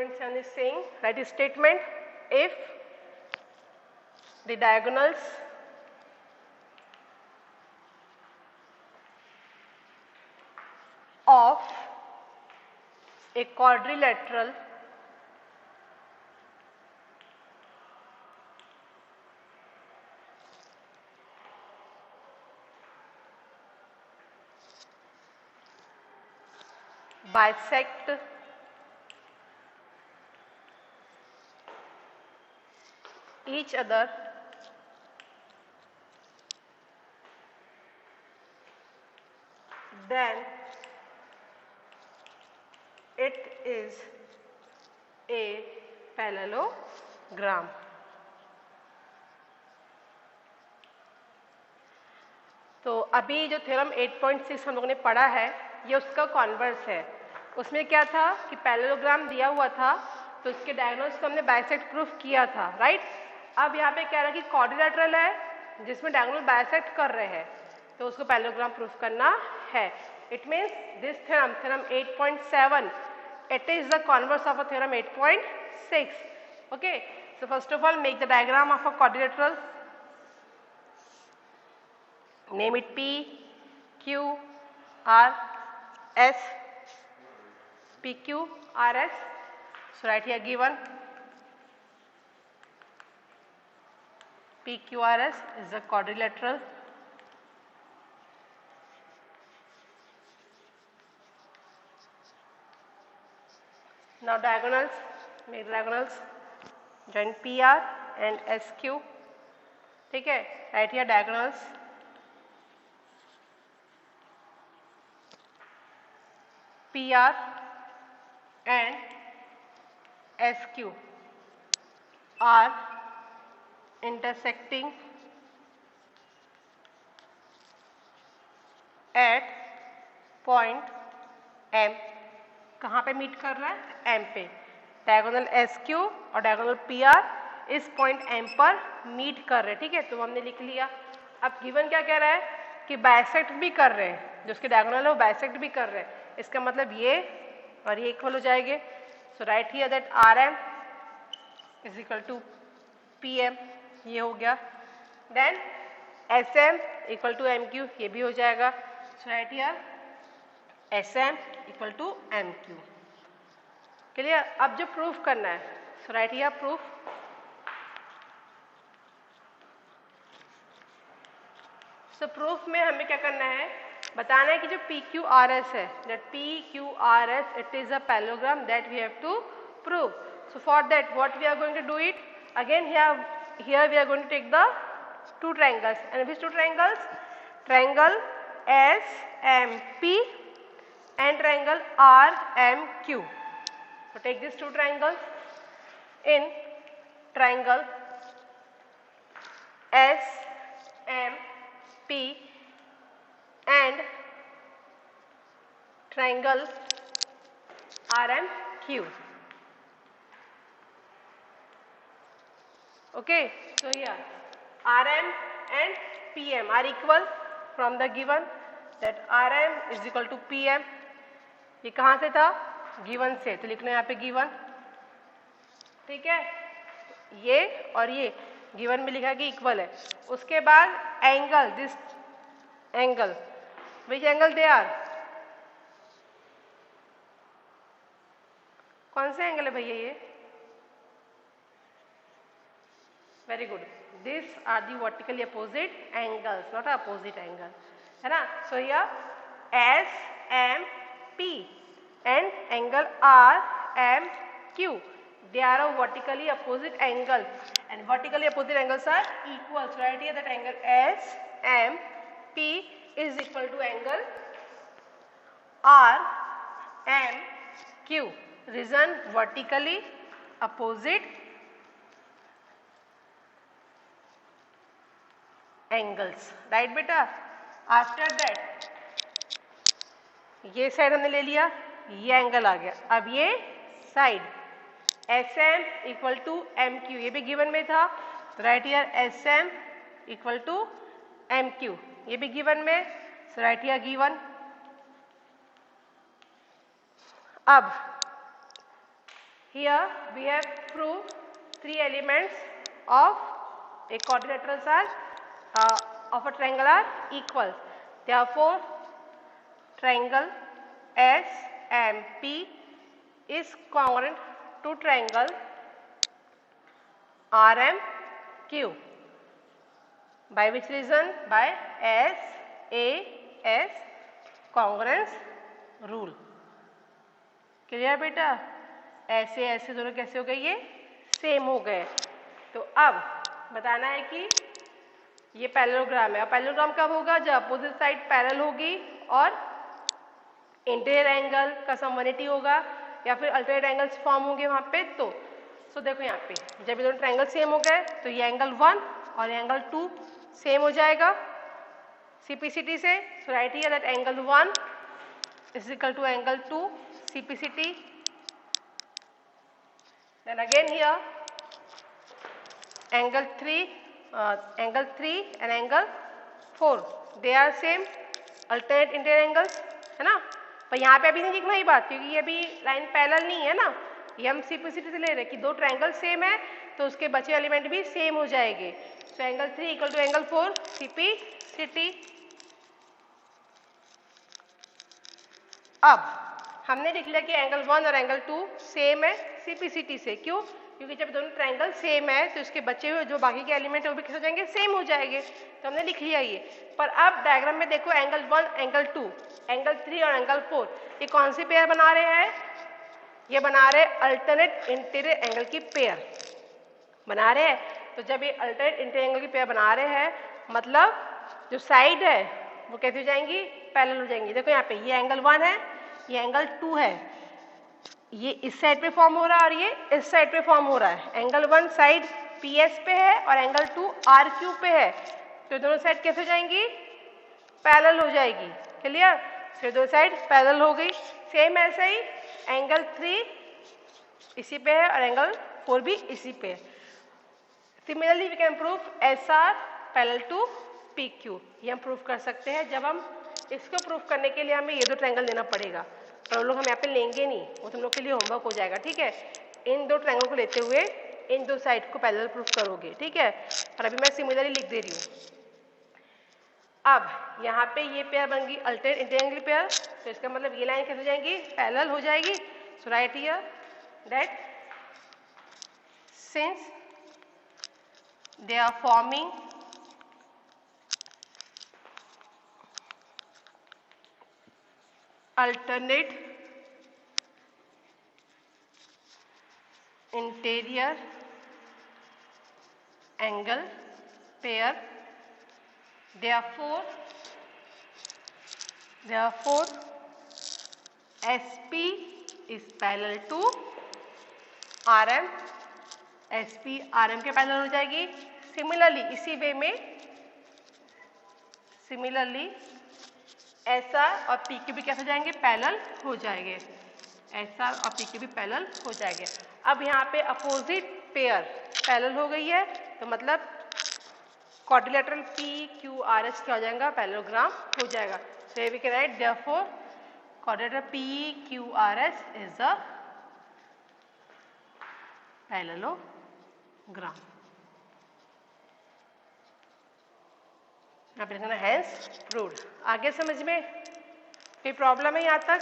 8.7 is saying, write a statement if the diagonals of a quadrilateral bisect each other then it is a parallelogram. तो अभी जो theorem 8.6 हम लोगों ने पढ़ा है ये उसका कॉन्वर्स है. उसमें क्या था कि पैरेललोग्राम दिया हुआ था तो इसके डायगोनल्स को हमने बाइसेक्ट प्रूफ किया था, राइट. अब यहाँ पे कह रहा है कि क्वाड्रिलेटरल है जिसमें डायगोनल बाइसेक्ट कर रहे हैं तो उसको पैरेललोग्राम प्रूफ करना है. It means this theorem 8.7 it is the converse of a theorem 8.6. Okay, so first of all make the diagram of a quadrilateral. Name it P, Q, R, S. P, Q, R, S. So right here given P, Q, R, S is a quadrilateral. Now diagonals, make diagonals, join PR and SQ. ठीक है, right here diagonals. PR and SQ are intersecting at point M. कहाँ पे meet कर रहा है? M पे. Diagonal SQ और diagonal PR इस पॉइंट M पर मीट कर रहे हैं. ठीक है, तो हमने लिख लिया. अब गिवन क्या कह रहा है कि बाइसेक्ट भी कर रहे हैं, जो उसके डायगोनल है वो बाइसेक्ट भी कर रहे हैं. इसका मतलब ये और ये इक्वल हो जाएंगे. So right here that RM is equal to PM. ये हो गया. Then SM equal to MQ, ये भी हो जाएगा. So right here SM equal to MQ. Clear. अब जो प्रूफ करना है, so right here proof. So proof में हमें क्या करना है, बताना है कि जो PQRS है, that PQRS it is a parallelogram that we have to prove. So for that what we are going to do it again, here we are going to take the two triangles. And which two triangles? Triangle SMP and triangle RMQ. So take these two triangles. In triangle SMP and triangle RMQ. Okay, so here RM and PM are equal from the given that RM is equal to PM. ये कहाँ से था? Given से. तो लिखना है यहाँ पे गिवन. ठीक है, ये और ये गिवन में लिखा कि इक्वल है. उसके बाद angle, this angle, which angle they are? कौन से एंगल है भैया ये? Very good. This are the vertically opposite angles, not opposite angle, है ना. So here SMP and angle RMQ, they are a vertically opposite angle and vertically opposite angles are equal. So right here that angle SMP is equal to angle RMQ. Reason vertically opposite angles, right बेटा. After that ये side हमने ले लिया, ये angle आ गया. अब ये side SM equal to MQ, ये भी गिवन में था. Right here SM equal to MQ, ये भी गिवन में. So right here given. अब Here we have proved three elements of a quadrilaterals are of a triangle are equal. Therefore, triangle SMP is congruent to triangle RMQ. By which reason? By SAS congruence rule. Clear बेटा? ऐसे ऐसे दोनों कैसे हो गए? ये same हो गए. तो अब बताना है कि ये पैरेललोग्राम है. और पैरेललोग्राम कब होगा? जब अपोजिट साइड पैरेलल होगी और इंटीरियर एंगल का सम 180 होगा या फिर अल्टरनेट एंगल्स फॉर्म होंगे वहां पे. तो देखो यहाँ पे जब ये दोनों ट्रायंगल सेम हो गए तो ये एंगल 1 और एंगल 2 सेम हो जाएगा CPCT से. So right here that angle 1 is equal to angle 2 CPCT. Then again here angle 3 and angle 4 they are same alternate interior angles है ना. पर यहाँ पे अभी नहीं लिखना ही बात क्योंकि ये अभी लाइन पैरेलल नहीं है ना. ये हम CPCT से ले रहे हैं कि दो ट्रायंगल सेम है तो उसके बचे एलिमेंट भी सेम हो जाएंगे. So angle 3 equal to angle 4 CPCT. अब हमने लिख लिया कि एंगल 1 और एंगल 2 सेम है CPCT से. क्यों? क्योंकि जब दोनों ट्रायंगल सेम है तो इसके बचे हुए जो बाकी के एलिमेंट है वो भी कैसे हो जाएंगे? सेम हो जाएंगे. तो हमने लिख लिया ये. पर अब डायग्राम में देखो एंगल 1 एंगल 2 एंगल 3 और एंगल 4 ये कौन सी पेयर बना रहे हैं? ये बना रहे अल्टरनेट इंटीरियर एंगल की पेयर बना रहे हैं. तो जब ये अल्टरनेट इंटीरियर एंगल की पेयर बना रहे हैं मतलब जो साइड है वो कैसे हो जाएंगी? पैरेलल हो जाएंगी. देखो यहाँ पे ये एंगल 1 है ये एंगल 2 है. ये इस साइड पे फॉर्म हो रहा है और ये इस साइड पे फॉर्म हो रहा है. एंगल 1 साइड PS पे है और एंगल 2 RQ पे है. तो दोनों साइड कैसे हो जाएंगी? पैरेलल हो जाएगी. क्लियर? फिर दो साइड पैरेलल हो गई. सेम ऐसे ही एंगल 3 इसी पे है और एंगल 4 भी इसी पे है. Similarly we can prove SR parallel to PQ. ये हम प्रूव कर सकते हैं. जब हम इसको प्रूव करने के लिए हमें ये दो ट्रायंगल लेना पड़ेगा पर हम लोग हम यहाँ पे लेंगे नहीं. वो तुम लोग के लिए होमवर्क हो जाएगा. ठीक है? इन दो ट्रायंगल को लेते हुए इन दो साइड को पैरेलल प्रूफ करोगे. ठीक है? और अभी मैं सिमिलरली लिख दे रही हूँ. अब यहाँ पे ये पेयर बन गई अल्टरनेट इंटीरियर एंगल पेयर. तो इसका मतलब ये लाइन कैसे हो जाएंगी? पैरेलल हो जाएगी. So right here that since they are forming alternate interior angle pair, therefore SP is parallel to RM. SP RM के पैरेलल हो जाएगी. सिमिलरली इसी वे में सिमिलरली SR और PQ भी कैसे हो जाएंगे? पैरेलल हो जाएंगे. SR और PQ भी पैरेलल हो जाएंगे. अब यहाँ पे अपोजिट पेयर पैरेलल हो गई है तो मतलब क्वाड्रिलेटरल PQRS क्या हो जाएगा? पैरेललोग्राम हो जाएगा. So we can write therefore quadrilateral PQRS is a parallelogram. यहाँ पे लिखना हैंस प्रूव्ड. आगे समझ में कोई प्रॉब्लम है यहाँ तक?